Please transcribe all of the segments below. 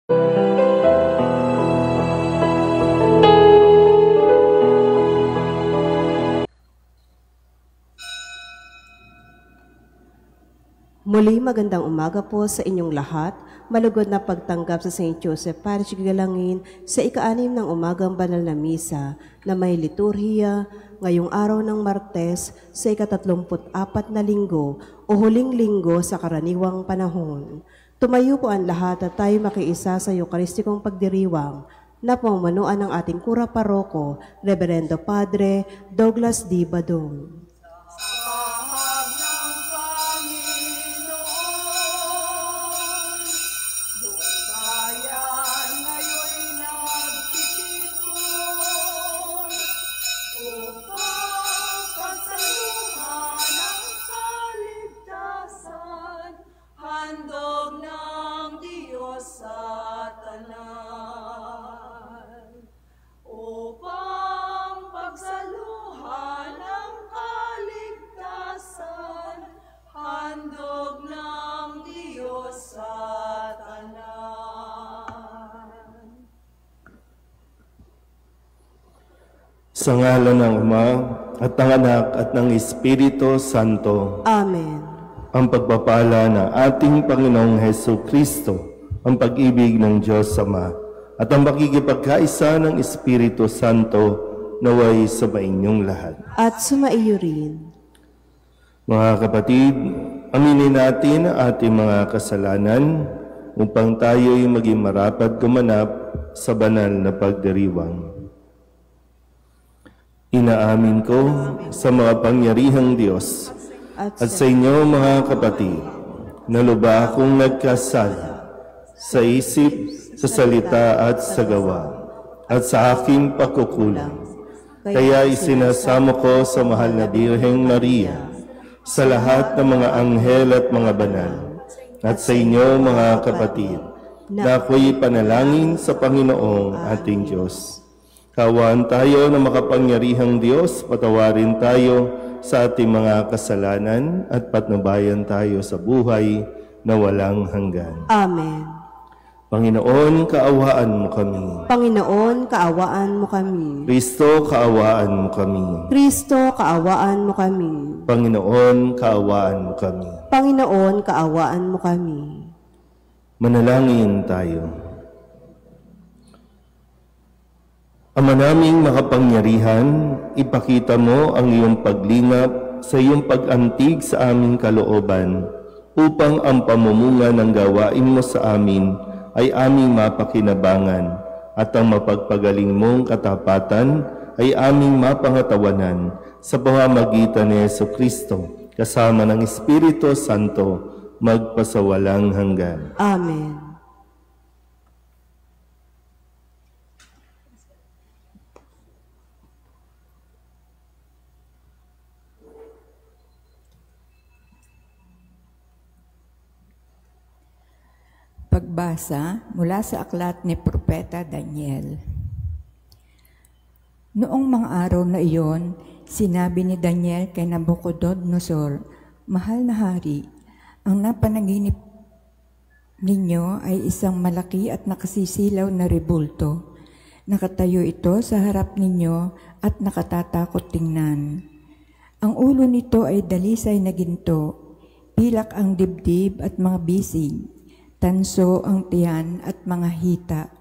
Muli magandang umaga po sa inyong lahat. Malugod na pagtanggap sa St. Joseph Parish Galangin sa ika-6 ng umagang banal na misa na may liturhiya ngayong araw ng Martes sa ika-34 na linggo o huling linggo sa karaniwang panahon. Tumayo po ang lahat at tayo makiisa sa Eucharistikong pagdiriwang na pamanuan ng ating Kura Paroko, Reverendo Padre Douglas D. Badong. Sa ngalan ng Ama at ng Anak at ng Espiritu Santo. Amen. Ang pagpapala ng ating Panginoong Hesus Kristo, ang pag-ibig ng Diyos Ama, at ang makikipagkaisa ng Espiritu Santo naway sa inyong lahat. At sumaiyo rin. Mga kapatid, aminin natin ang ating mga kasalanan upang tayo'y maging marapat gumanap sa banal na pagdiriwang. Inaamin ko sa mga pangyarihang Diyos at sa inyo mga kapatid na lubha akong nagkasala sa isip, sa salita at sa gawa at sa aking pagkukulang. Kaya isinasamo ko sa mahal na Birheng Maria, sa lahat ng mga anghel at mga banal, at sa inyo mga kapatid na ako'y panalangin sa Panginoong ating Diyos. Kaawaan tayo na makapangyarihang Diyos, patawarin tayo sa ating mga kasalanan at patnubayan tayo sa buhay na walang hanggan. Amen. Panginoon, kaawaan mo kami. Panginoon, kaawaan mo kami. Kristo, kaawaan mo kami. Kristo, kaawaan mo kami. Panginoon, kaawaan mo kami. Panginoon, kaawaan mo kami. Manalangin tayo. Ama naming makapangyarihan, ipakita mo ang iyong paglingap sa iyong pag-antig sa aming kalooban upang ang pamumuno ng gawain mo sa amin ay aming mapakinabangan at ang mapagpagaling mong katapatan ay aming mapangatawanan sa pamamagitan ni Jesucristo kasama ng Espiritu Santo magpasawalang hanggan. Amen. Pagbasa mula sa aklat ni Propeta Daniel. Noong mga araw na iyon, sinabi ni Daniel kay Nabucodonosor, "Mahal na hari, ang napanaginip ninyo ay isang malaki at nakasisilaw na rebulto. Nakatayo ito sa harap ninyo at nakatatakot tingnan. Ang ulo nito ay dalisay na ginto, pilak ang dibdib at mga bisig, tanso ang tiyan at mga hita.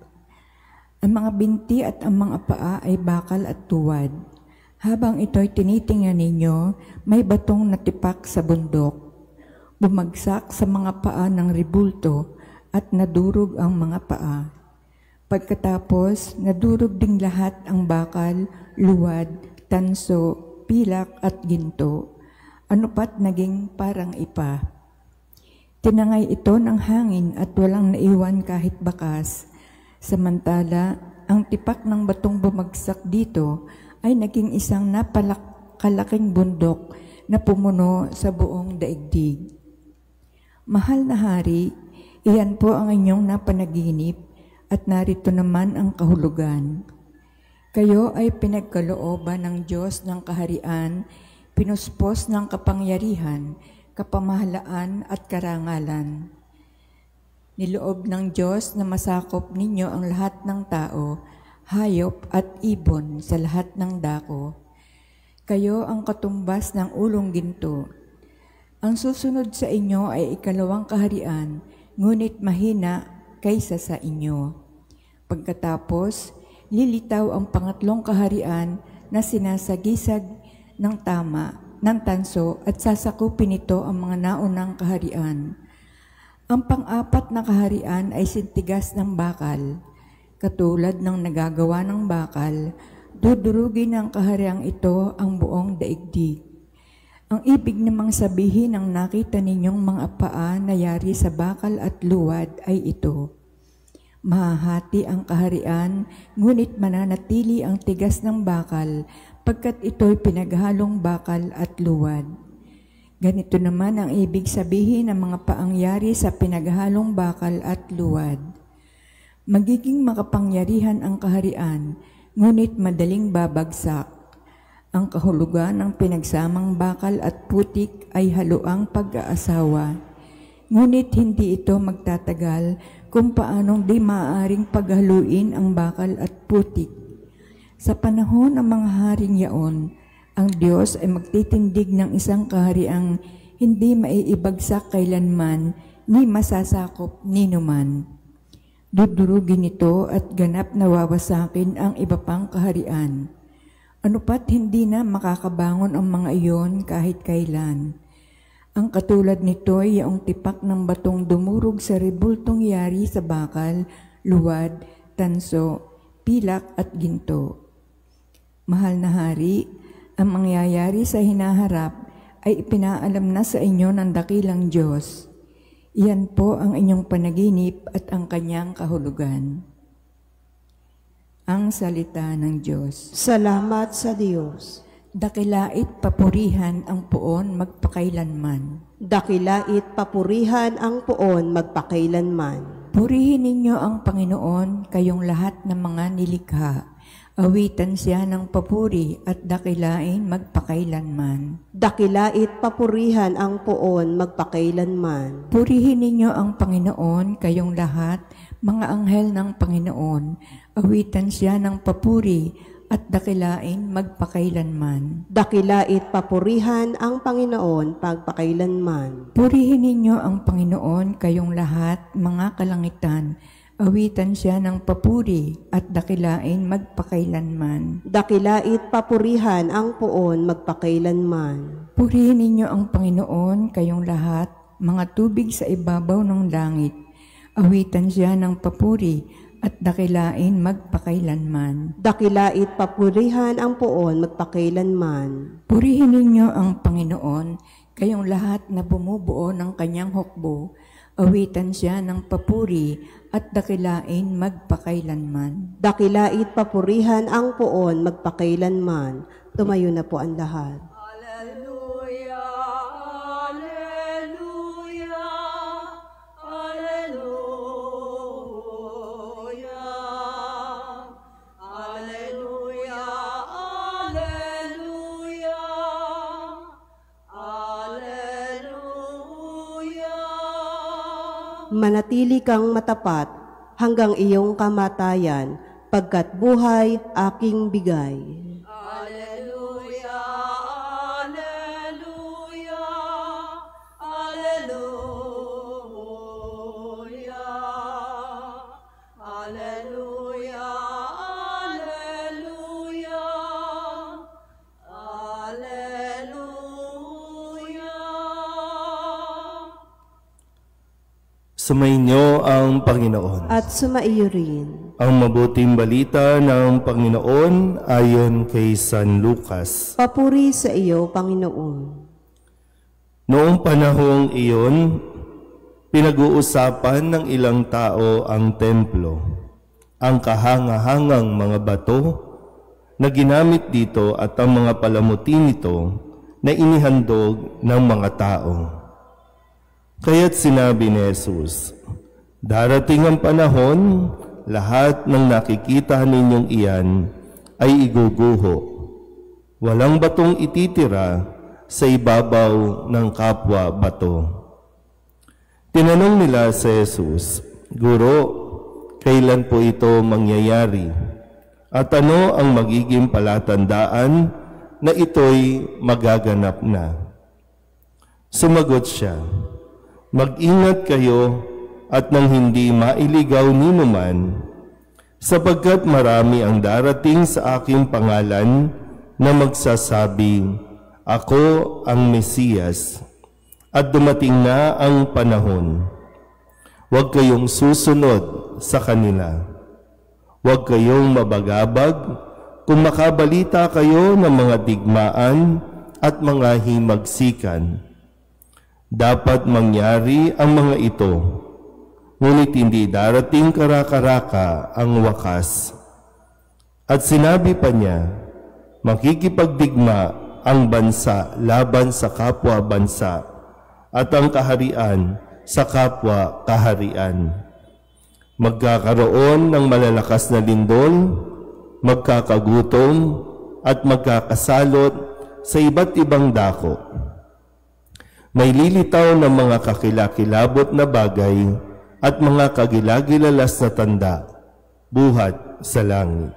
Ang mga binti at ang mga paa ay bakal at tuwad. Habang ito'y tinitingnan ninyo, may batong natipak sa bundok. Bumagsak sa mga paa ng rebulto at nadurog ang mga paa. Pagkatapos, nadurog ding lahat ang bakal, luwad, tanso, pilak at ginto. Ano pat naging parang ipa. Tinangay ito ng hangin at walang naiwan kahit bakas. Samantala, ang tipak ng batong bumagsak dito ay naging isang napakalaking bundok na pumuno sa buong daigdig. Mahal na hari, iyan po ang inyong napanaginip at narito naman ang kahulugan. Kayo ay pinagkalooban ng Diyos ng kaharian, pinuspos ng kapangyarihan, kapamahalaan at karangalan. Niloob ng Diyos na masakop ninyo ang lahat ng tao, hayop at ibon sa lahat ng dako. Kayo ang katumbas ng ulong ginto. Ang susunod sa inyo ay ikalawang kaharian, ngunit mahina kaysa sa inyo. Pagkatapos, lilitaw ang pangatlong kaharian na sinasagisag ng tanso at sasakupin nito ang mga naunang kaharian. Ang pang-apat na kaharian ay sintigas ng bakal. Katulad ng nagagawa ng bakal, dudurugin ng kahariang ito ang buong daigdig. Ang ibig namang sabihin ng nakita ninyong mga paa na yari sa bakal at luwad ay ito. Mahahati ang kaharian, ngunit mananatili ang tigas ng bakal, pagkat ito'y pinaghalong bakal at luwad. Ganito naman ang ibig sabihin ng mga paangyari sa pinaghalong bakal at luwad. Magiging makapangyarihan ang kaharian, ngunit madaling babagsak. Ang kahulugan ng pinagsamang bakal at putik ay haluang pag-aasawa. Ngunit hindi ito magtatagal kung paanong di maaaring paghaluin ang bakal at putik. Sa panahon ng mga haring yaon, ang Diyos ay magtitindig ng isang kahariang hindi maiibagsak kailanman ni masasakop ninuman. Dudurugin ito at ganap na wawasakin ang iba pang kaharian. Ano pat hindi na makakabangon ang mga iyon kahit kailan. Ang katulad nito ay ang tipak ng batong dumurog sa rebultong yari sa bakal, luwad, tanso, pilak at ginto. Mahal na hari, ang mangyayari sa hinaharap ay ipinaalam na sa inyo ng dakilang Diyos. Iyan po ang inyong panaginip at ang kanyang kahulugan. Ang salita ng Diyos. Salamat sa Diyos. Dakilait papurihan ang puon magpakailanman. Dakilait papurihan ang puon magpakailanman. Purihin ninyo ang Panginoon, kayong lahat ng mga nilikha. Awitan siya ng papuri at dakilain magpakailanman. Dakilait papurihan ang puon magpakailanman. Purihin ninyo ang Panginoon, kayong lahat, mga anghel ng Panginoon. Awitan siya ng papuri at dakilain magpakailanman. Dakilait papurihan ang Panginoon pagpakailanman. Purihin ninyo ang Panginoon, kayong lahat, mga kalangitan. Awitan siya ng papuri at dakilain magpakailanman. Dakilait papurihan ang puon magpakailanman. Purihin ninyo ang Panginoon, kayong lahat, mga tubig sa ibabaw ng langit. Awitan siya ng papuri at dakilain magpakailanman. Dakilait papurihan ang puon magpakailanman. Purihin ninyo ang Panginoon, kayong lahat na bumubuo ng kanyang hukbo. Awitan siya ng papuri at dakilain magpakailanman. Dakilait papurihan ang puon magpakailanman. Tumayo na po ang lahat. Manatili kang matapat hanggang iyong kamatayan, pagkat buhay aking bigay. Alleluia, alleluia, alleluia, alleluia, alleluia, alleluia. Sumainyo ang Panginoon. At sumaiyo rin. Ang mabuting balita ng Panginoon ayon kay San Lucas. Papuri sa iyo, Panginoon. Noong panahong iyon, pinag-uusapan ng ilang tao ang templo, ang kahangahangang mga bato na ginamit dito at ang mga palamuti nito na inihandog ng mga tao. Kaya't sinabi ni Jesus, darating ang panahon, lahat ng nakikita ninyong iyan ay iguguho. Walang batong ititira sa ibabaw ng kapwa bato. Tinanong nila si Jesus, "Guro, kailan po ito mangyayari? At ano ang magiging palatandaan na ito'y magaganap na?" Sumagot siya, "Mag-ingat kayo at nang hindi mailigaw ninuman, sapagkat marami ang darating sa aking pangalan na magsasabing, 'Ako ang Mesiyas,' at dumating na ang panahon. Huwag kayong susunod sa kanila. Huwag kayong mabagabag kung makabalita kayo ng mga digmaan at mga himagsikan. Dapat mangyari ang mga ito, ngunit hindi darating kara-karaka ang wakas." At sinabi pa niya, "Makikipagdigma ang bansa laban sa kapwa bansa at ang kaharian sa kapwa kaharian. Magkakaroon ng malalakas na lindol, magkakagutom at magkakasalot sa iba't ibang dako. May lilitaw ng mga kakilakilabot na bagay at mga kagilagilalas na tanda, buhat sa langit."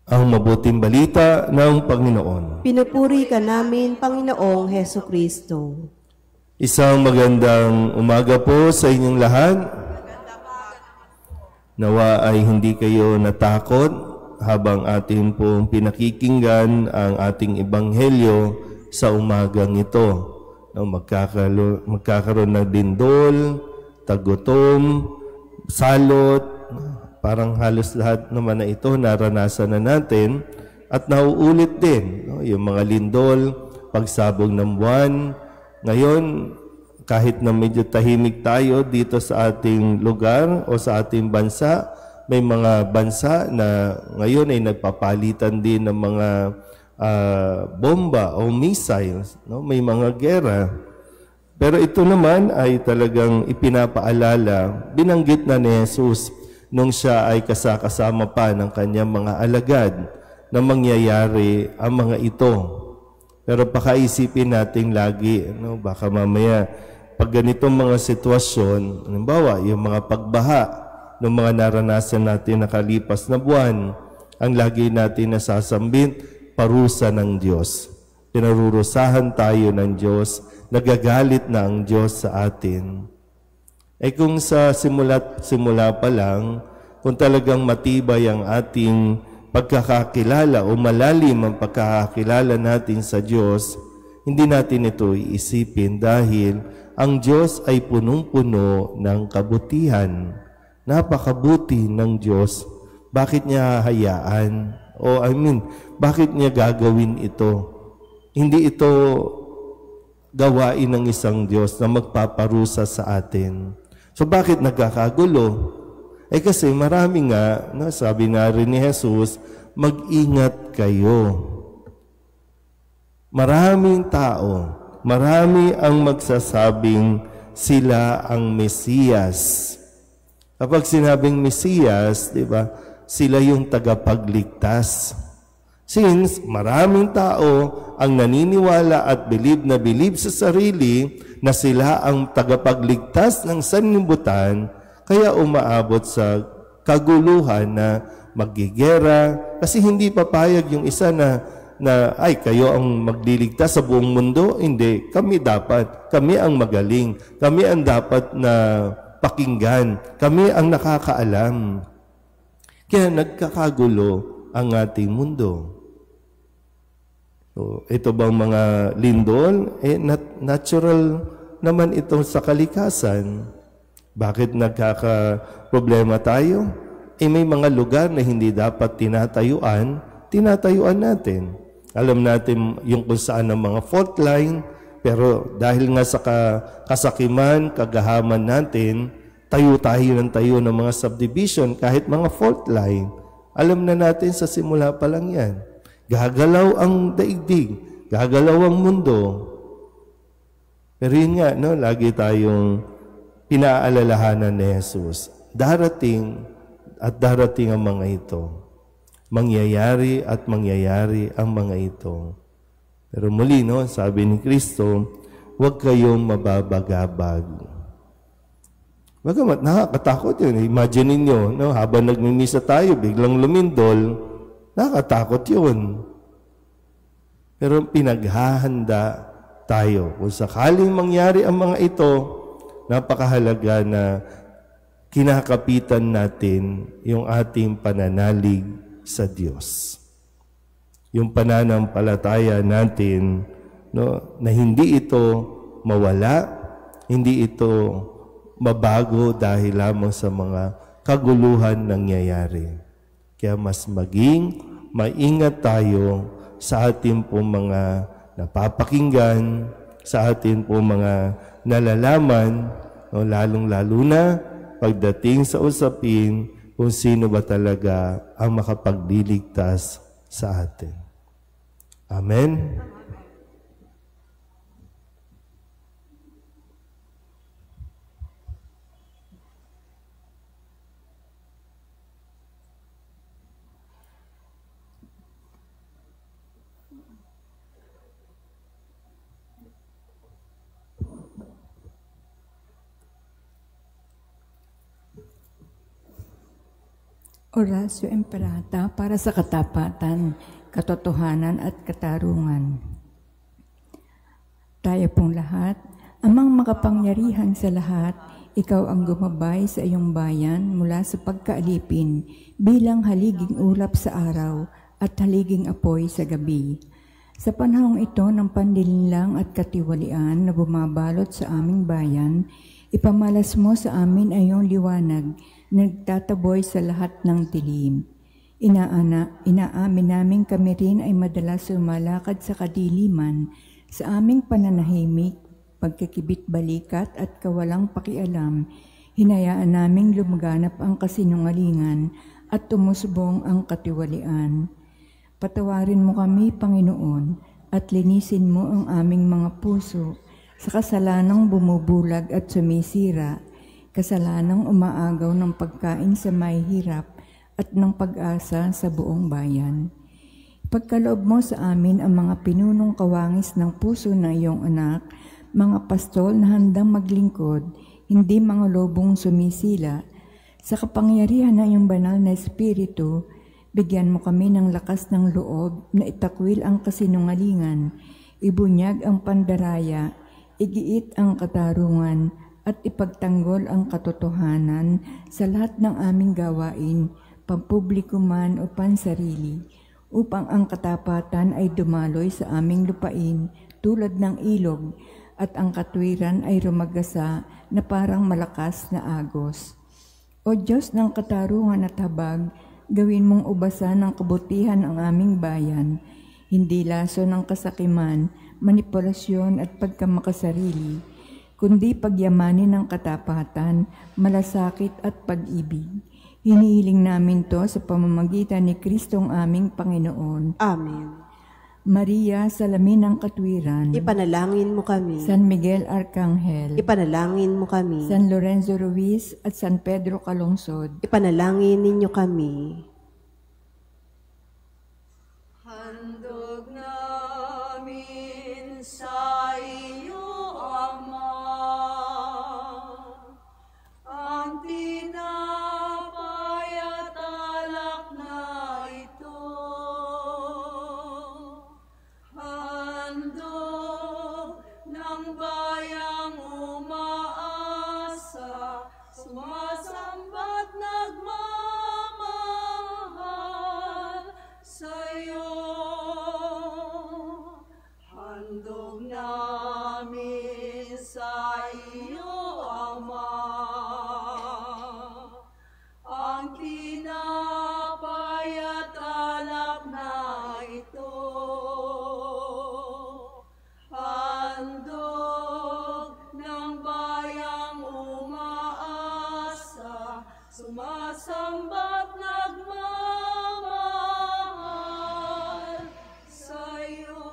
Ang mabuting balita ng Panginoon. Pinupuri ka namin, Panginoong Heso Kristo. Isang magandang umaga po sa inyong lahat. Nawa ay hindi kayo natakot habang atin pong pinakikinggan ang ating ebanghelyo sa umagang ito. Magkakaroon ng lindol, tagutom, salot. Parang halos lahat naman na ito naranasan na natin at nauulit din. Yung mga lindol, pagsabog ng buwan. Ngayon, kahit na medyo tahimik tayo dito sa ating lugar o sa ating bansa, may mga bansa na ngayon ay nagpapalitan din ng mga bomba o missiles. May mga gera. Pero ito naman ay talagang ipinapaalala, binanggit na ni Jesus nung siya ay kasama pa ng kanyang mga alagad na mangyayari ang mga ito. Pero pakaisipin natin lagi, baka mamaya pag ganitong mga sitwasyon, halimbawa yung mga pagbaha ng mga naranasan natin nakalipas na buwan, ang lagi natin nasasambit, parusa ng Diyos. Pinarurusahan tayo ng Diyos, nagagalit na ang Diyos sa atin. Kung sa simula pa lang, kung talagang matibay ang ating pagkakakilala o malalim ang pagkakakilala natin sa Diyos, hindi natin ito iisipin dahil ang Diyos ay punong-puno ng kabutihan. Napakabuti ng Diyos. Bakit niya hahayaan? Bakit niya gagawin ito? Hindi ito gawain ng isang Diyos na magpaparusa sa atin. So bakit nagkakagulo? Kasi marami nga, sabi na rin ni Jesus, mag-ingat kayo. Maraming tao, marami ang magsasabing sila ang Mesiyas. Kapag sinabing Mesiyas, di ba, sila yung tagapagligtas. Since maraming tao ang naniniwala at bilib sa sarili na sila ang tagapagligtas ng sanlibutan, kaya umaabot sa kaguluhan na maggigera kasi hindi papayag yung isa na kayo ang magliligtas sa buong mundo. Hindi, kami ang magaling, kami ang dapat na pakinggan, kami ang nakakaalam. Kaya nagkakagulo ang ating mundo. So, ito bang mga lindol? Natural naman ito sa kalikasan. Bakit nagkaka-problema tayo? May mga lugar na hindi dapat tinatayuan natin. Alam natin yung kung saan ang mga fault line, pero dahil nga sa kasakiman, kagahaman natin, tayo ng mga subdivision, kahit mga fault line. Alam na natin sa simula pa lang yan. Gagalaw ang daigdig, gagalaw ang mundo. Pero yun nga, lagi tayong pinaalalahanan ni Jesus. Darating ang mga ito. Mangyayari ang mga ito. Pero muli, sabi ni Kristo, huwag kayong mababagabag. Bagamat nakakatakot yun. Imagine niyo, no, habang nagmimisa tayo, biglang lumindol, nakakatakot yun. Pero pinaghahanda tayo. Kung sakaling mangyari ang mga ito, napakahalaga na kinakapitan natin yung ating pananalig sa Diyos. Yung pananampalataya natin, no, na hindi ito mawala, hindi ito mabago dahil lamang sa mga kaguluhan nangyayari. Kaya mas maging maingat tayo sa ating pong mga napapakinggan, sa ating pong mga nalalaman, no, lalong-lalo na pagdating sa usapin kung sino ba talaga ang makapagliligtas sa atin. Amen? Orasyo Imperata para sa katapatan, katotohanan at katarungan. Tayo pong lahat, amang makapangyarihan sa lahat, ikaw ang gumabay sa iyong bayan mula sa pagkaalipin bilang haliging ulap sa araw at haliging apoy sa gabi. Sa panahong ito ng pandilinlang at katiwalian na bumabalot sa aming bayan, ipamalas mo sa amin ay iyong liwanag, nagtataboy sa lahat ng dilim. Inaamin namin kami rin ay madalas sumalakad sa kadiliman sa aming pananahimik, pagkakibit-balikat at kawalang pakialam. Hinayaan naming lumaganap ang kasinungalingan at tumusbong ang katiwalian. Patawarin mo kami, Panginoon, at linisin mo ang aming mga puso sa kasalanang bumubulag at sumisira, kasalanang umaagaw ng pagkain sa mahihirap at ng pag-asa sa buong bayan. Pagkaloob mo sa amin ang mga pinunong kawangis ng puso ng iyong anak, mga pastol na handang maglingkod, hindi mga lobong sumisila. Sa kapangyarihan ng iyong banal na Espiritu, bigyan mo kami ng lakas ng loob na itakwil ang kasinungalingan, ibunyag ang pandaraya, igiit ang katarungan, at ipagtanggol ang katotohanan sa lahat ng aming gawain, pampubliko man o pansarili, upang ang katapatan ay dumaloy sa aming lupain tulad ng ilog at ang katwiran ay rumagasa na parang malakas na agos. O Diyos ng katarungan at habag, gawin mong ubasan ng kabutihan ang aming bayan, hindi laso ng kasakiman, manipulasyon at pagkamakasarili, kundi pagyamanin ng katapatan, malasakit at pag-ibig. Hinihiling namin to sa pamamagitan ni Kristong aming Panginoon. Amen. Maria, salamin ng katwiran, Ipanalangin mo kami. San Miguel Arcangel, Ipanalangin mo kami. San Lorenzo Ruiz at San Pedro Calungsod, Ipanalangin ninyo kami. Handog namin sa iyo, Ama, ang tinapay at alak na ito. Handog ng bayang umaasa, sumasamba't nagmamahal sa'yo. Handog namin sa iyo, Ama, ang tinapay at alak na ito. Handog ng bayang umaasa, sumasamba't nagmamahal sa'yo.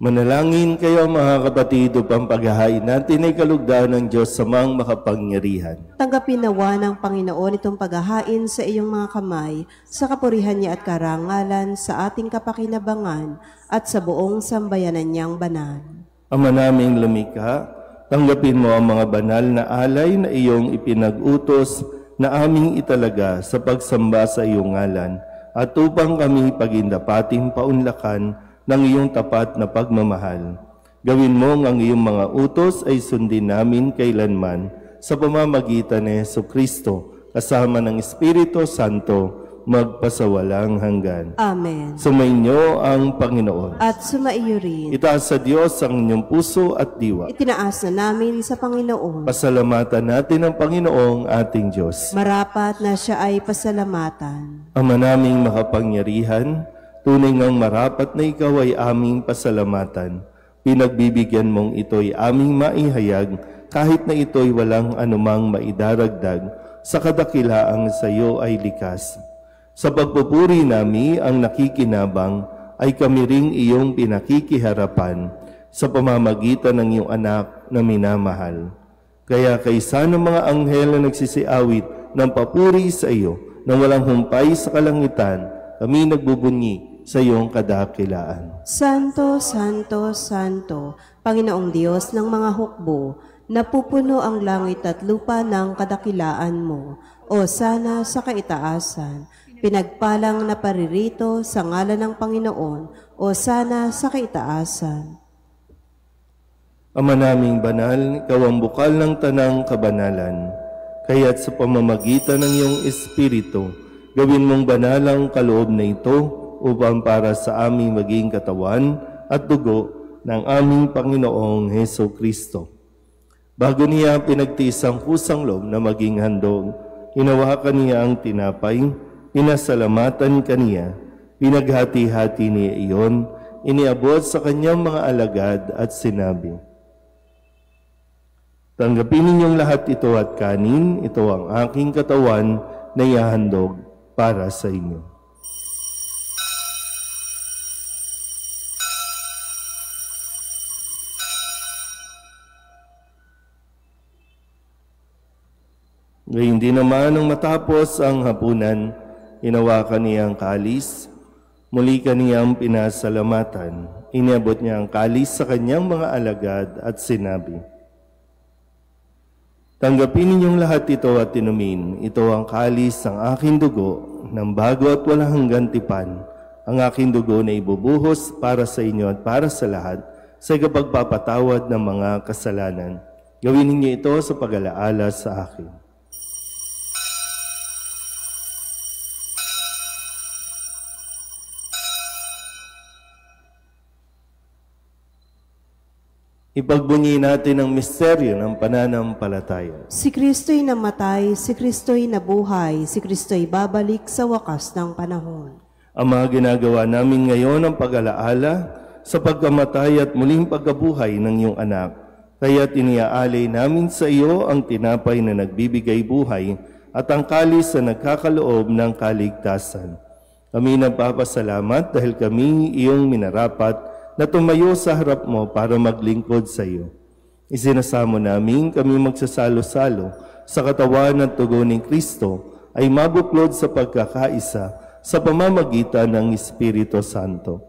Manalangin kayo mga kapatid upang paghahain natin ay kalugdan ng Diyos sa mga makapangyarihan. Tanggapin nawa ng Panginoon itong paghahain sa iyong mga kamay, sa kapurihan niya at karangalan, sa ating kapakinabangan, at sa buong sambayanan niyang banal. Ama naming lumikha, tanggapin mo ang mga banal na alay na iyong ipinag-utos na aming italaga sa pagsamba sa iyong ngalan, at upang kami pagindapating paunlakan ng iyong tapat na pagmamahal. Gawin mo ang iyong mga utos ay sundin namin kailanman sa pamamagitan ni Jesucristo, kasama ng Espiritu Santo, magpasawalang hanggan. Amen. Sumainyo ang Panginoon. At sumaiyo rin. Itaas sa Diyos ang inyong puso at diwa. Itinaas na namin sa Panginoon. Pasalamatan natin ang Panginoong ating Diyos. Marapat na siya ay pasalamatan. Ama naming makapangyarihan, tunay ngang marapat na ikaw ay aming pasalamatan. Pinagbibigyan mong ito'y aming maihayag kahit na ito'y walang anumang maidaragdag sa kadakilaang sa iyo ay likas. Sa pagpupuri nami ang nakikinabang ay kami ring iyong pinakikiharapan sa pamamagitan ng iyong anak na minamahal. Kaya kaysa ng mga anghel na nagsisiawit ng papuri sa iyo nang walang humpay sa kalangitan, kami nagbubunyi sa iyong kadakilaan. Santo, Santo, Santo, Panginoong Diyos ng mga hukbo, napupuno ang langit at lupa ng kadakilaan mo. O sana sa kaitaasan, pinagpalang na paririto sa ngalan ng Panginoon, o sana sa kaitaasan. Ama naming banal, ikaw ang bukal ng tanang kabanalan. Kaya't sa pamamagitan ng iyong Espiritu, gawin mong banal ang kaloob na ito upang para sa aming maging katawan at dugo ng aming Panginoong Jesucristo. Bago niya pinagtiis ang kusang loob na maging handog, hinawakan niya ang tinapay, pinasalamatan kaniya, pinaghati-hati niya iyon, iniabot sa kanyang mga alagad at sinabi, "Tanggapin ninyong lahat ito at kanin, ito ang aking katawan na ihahandog para sa inyo." Ngayon din naman nang matapos ang hapunan, hinawakan niya ang kalis, muli kaniyang pinasalamatan. Iniabot niya ang kalis sa kanyang mga alagad at sinabi, "Tanggapin ninyong lahat ito at inumin. Ito ang kalis ng aking dugo, ng bago at walang hanggang tipan. Ang aking dugo na ibubuhos para sa inyo at para sa lahat sa ikapagpapatawad ng mga kasalanan. Gawin ninyo ito sa pag-alaala sa akin." Ipagbunyi natin ang misteryo ng pananampalataya. Si Kristo'y namatay, si Kristo'y nabuhay, si Kristo'y babalik sa wakas ng panahon. Ama, ginagawa namin ngayon ang pag-alaala sa pagkamatay at muling pagkabuhay ng iyong anak. Kaya iniaalay namin sa iyo ang tinapay na nagbibigay buhay at ang kalis na nagkakaloob ng kaligtasan. Kami nagpapasalamat dahil kami iyong minarapat na tumayo sa harap mo para maglingkod sa iyo. Isinasamo namin kami magsasalo-salo sa katawan at tugon ni Kristo ay mabuklod sa pagkakaisa sa pamamagitan ng Espiritu Santo.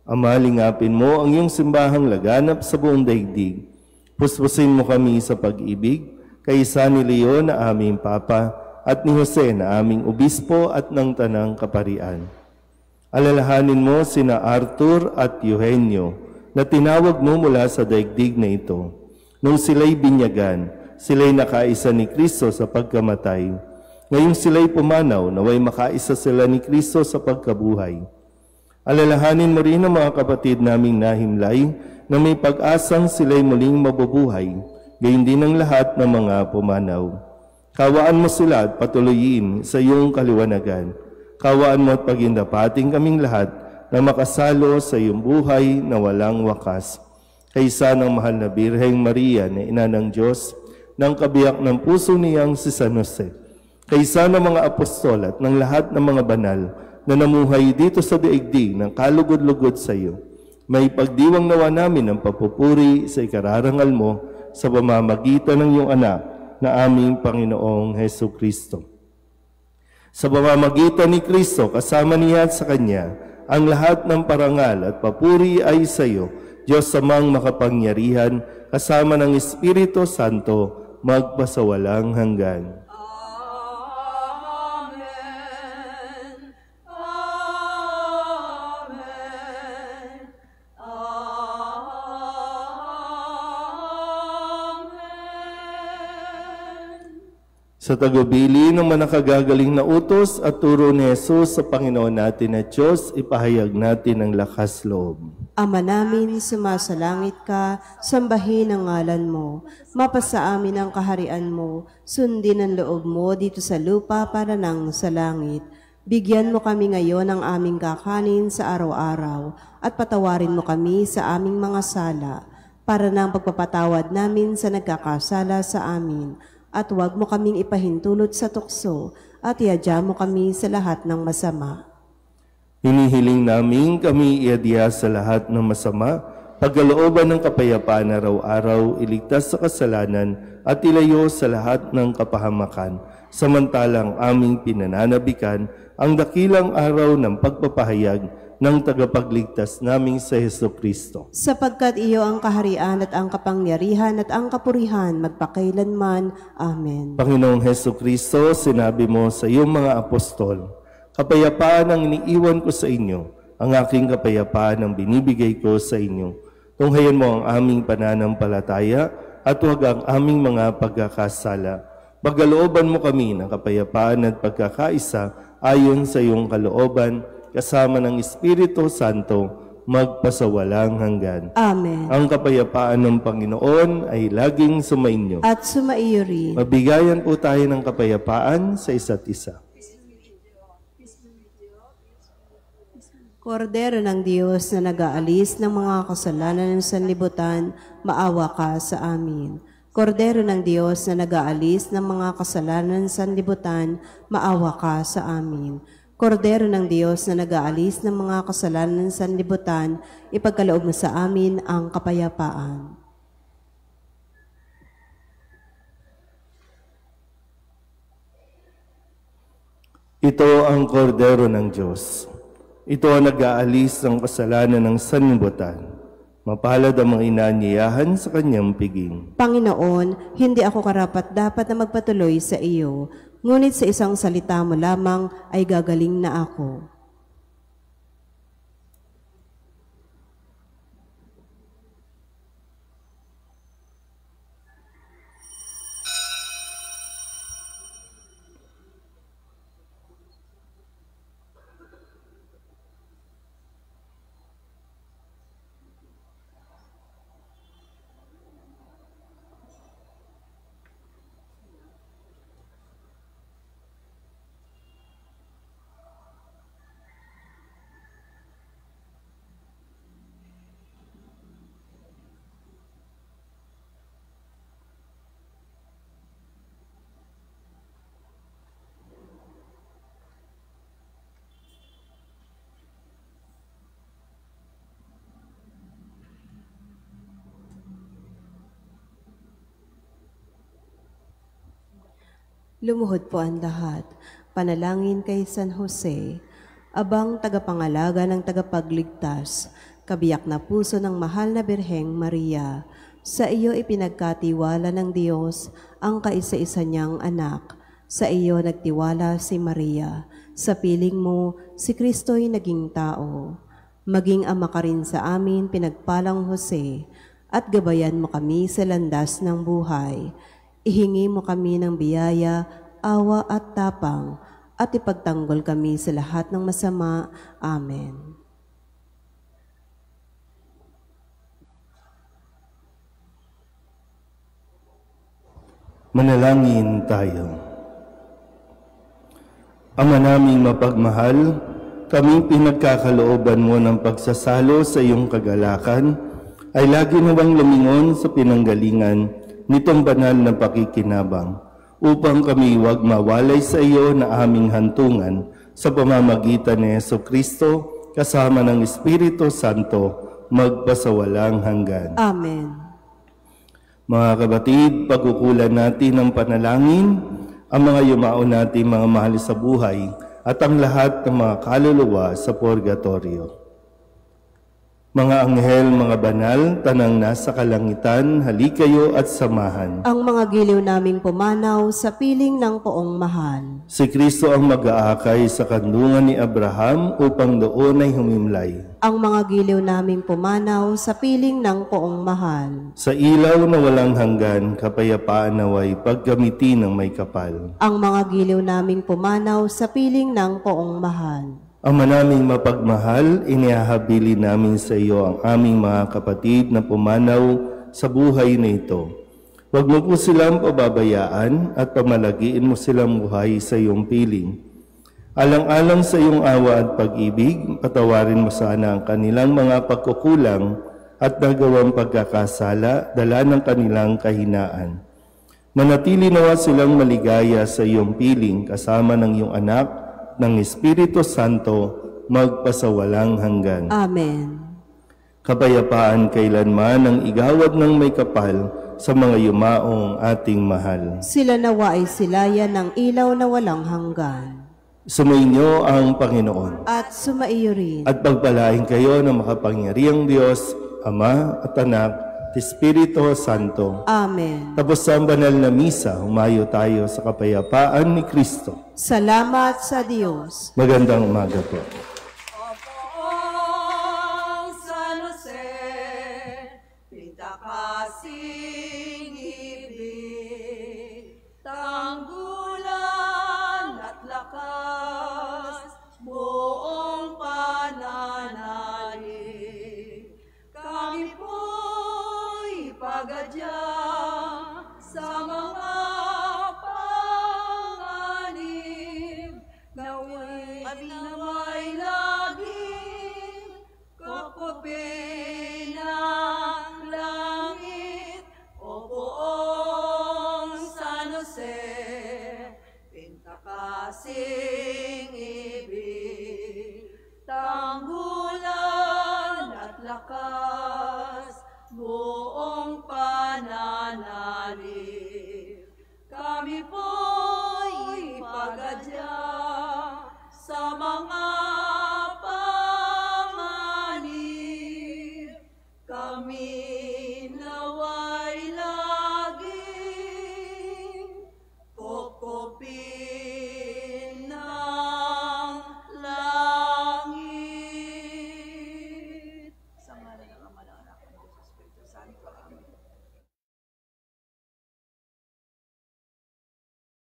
Ama, lingapin mo ang iyong simbahang laganap sa buong daigdig. Puspusin mo kami sa pag-ibig, kaysa ni Leon na aming Papa at ni Jose na aming Obispo at ng Tanang Kaparian. Alalahanin mo sina Arthur at Eugenio na tinawag mo mula sa daigdig na ito. Nung sila'y binyagan, sila'y nakaisa ni Kristo sa pagkamatay. Ngayong sila'y pumanaw, naway makaisa sila ni Kristo sa pagkabuhay. Alalahanin mo rin ang mga kapatid naming nahimlay na may pag-asang sila'y muling mabubuhay, gayon din ang lahat ng mga pumanaw. Kawaan mo sila at patuloyin sa iyong kaliwanagan. Kawaan mo at pagindapating kaming lahat na makasalo sa iyong buhay na walang wakas. Kaysa ng mahal na Birheng Maria na ina ng Diyos, ng kabiyak ng puso niyang si San Jose. Kaysa ng mga apostol at ng lahat ng mga banal na namuhay dito sa daigdig ng kalugod-lugod sa iyo. May pagdiwang nawa namin ang papupuri sa ikararangal mo sa pamamagitan ng iyong anak na aming Panginoong Hesu Kristo. Sa pamamagitan ni Kristo, kasama niya at sa Kanya, ang lahat ng parangal at papuri ay sa iyo, Diyos Amang makapangyarihan, kasama ng Espiritu Santo, magpasawalang hanggan. Sa tagubili ng manakagagaling na utos at turo ni Jesus sa Panginoon natin at Diyos, ipahayag natin ang lakas loob. Ama namin, sumasalangit ka, sambahin ang ngalan mo. Mapasa amin ang kaharian mo, sundin ang loob mo dito sa lupa para nang sa langit. Bigyan mo kami ngayon ng aming kakanin sa araw-araw at patawarin mo kami sa aming mga sala para nang pagpapatawad namin sa nagkakasala sa amin. At huwag mo kaming ipahintulot sa tukso, at iadya mo kami sa lahat ng masama. Hinihiling namin kami iadya sa lahat ng masama, pagkalooban ng kapayapaan araw-araw, iligtas sa kasalanan, at ilayo sa lahat ng kapahamakan, samantalang aming pinananabikan ang dakilang araw ng pagpapahayag ng tagapagligtas naming sa Hesu Kristo. Sapagkat iyo ang kaharian at ang kapangyarihan at ang kapurihan magpakailanman. Amen. Panginoong Hesu Kristo, sinabi mo sa iyong mga apostol, kapayapaan ang iniiwan ko sa inyo, ang aking kapayapaan ang binibigay ko sa inyo. Tunghayan mo ang aming pananampalataya at huwag ang aming mga pagkakasala. Pagkalooban mo kami ng kapayapaan at pagkakaisa ayon sa iyong kalooban, kasama ng Espiritu Santo, magpasawalang hanggan. Amen. Ang kapayapaan ng Panginoon ay laging sumainyo. At sumaiyo rin. Mabigayan po tayo ng kapayapaan sa isa't isa. Kordero ng Diyos na nag-aalis ng mga kasalanan ng sanlibutan, maawa ka sa amin. Kordero ng Diyos na nag-aalis ng mga kasalanan ng sanlibutan, maawa ka sa amin. Kordero ng Diyos na nag-aalis ng mga kasalanan ng sanlibutan, ipagkaloob mo sa amin ang kapayapaan. Ito ang kordero ng Diyos. Ito ang nag-aalis ng kasalanan ng sanlibutan. Mapalad ang mga inaanyayahan sa kanyang piging. Panginoon, hindi ako karapat-dapat na magpatuloy sa iyo, ngunit sa isang salita mo lamang ay gagaling na ako. Lumuhod po ang lahat. Panalangin kay San Jose, abang tagapangalaga ng tagapagligtas, kabiyak na puso ng mahal na Birheng Maria. Sa iyo ipinagkatiwala ng Diyos ang kaisa-isa niyang anak. Sa iyo nagtiwala si Maria. Sa piling mo, si Kristo'y naging tao. Maging ama ka rin sa amin, pinagpalang Jose, at gabayan mo kami sa landas ng buhay. Ihingi mo kami ng biyaya, awa at tapang, at ipagtanggol kami sa lahat ng masama. Amen. Manalangin tayo. Ama naming mapagmahal, kaming pinagkakalooban mo ng pagsasalo sa iyong kagalakan, ay lagi nawang lumingon sa pinanggalingan nitong banal na pakikinabang, upang kami huwag mawalay sa iyo na aming hantungan sa pamamagitan ni Jesu Kristo, kasama ng Espiritu Santo, magpasawalang hanggan. Amen. Mga kapatid, pagkukulan natin ng panalangin, ang mga yumao natin mga mahal sa buhay, at ang lahat ng mga kaluluwa sa purgatorio. Mga anghel, mga banal, tanang nasa kalangitan, halikayo at samahan. Ang mga giliw naming pumanaw sa piling ng poong mahal. Si Kristo ang mag-aakay sa kandungan ni Abraham upang doon ay humimlay. Ang mga giliw naming pumanaw sa piling ng poong mahal. Sa ilaw na walang hanggan, kapayapaan naway paggamiti ng may kapal. Ang mga giliw naming pumanaw sa piling ng poong mahal. Ang manaming mapagmahal, inihahabili namin sa iyo ang aming mga kapatid na pumanaw sa buhay na ito. Huwag mo po silang pababayaan at pamalagiin mo silang buhay sa iyong piling. Alang-alang sa iyong awa at pag-ibig, patawarin mo sana ang kanilang mga pagkukulang at nagawang pagkakasala, dala ng kanilang kahinaan. Manatili nawa silang maligaya sa iyong piling kasama ng iyong anak, ng Espiritu Santo, magpasawalang hanggan. Amen. Kapayapaan kailanman ang igawad ng may kapal sa mga yumaong ating mahal. Sila nawa ay silayan ng ilaw na walang hanggan. Sumainyo ang Panginoon. At sumaiyo rin. At pagpalain kayo ng makapangyarihang Diyos, Ama at Anak, at Espiritu Santo. Amen. Tapos sa banal na misa, humayo tayo sa kapayapaan ni Kristo. Salamat sa Diyos. Magandang umaga po. Poong San Jose, pintakasing ibig, tanggulan at lakas, buong pananalig. Kami po'y pagadya sa mga naway laging kakupin ng langit. O Poong San Jose, pintakasing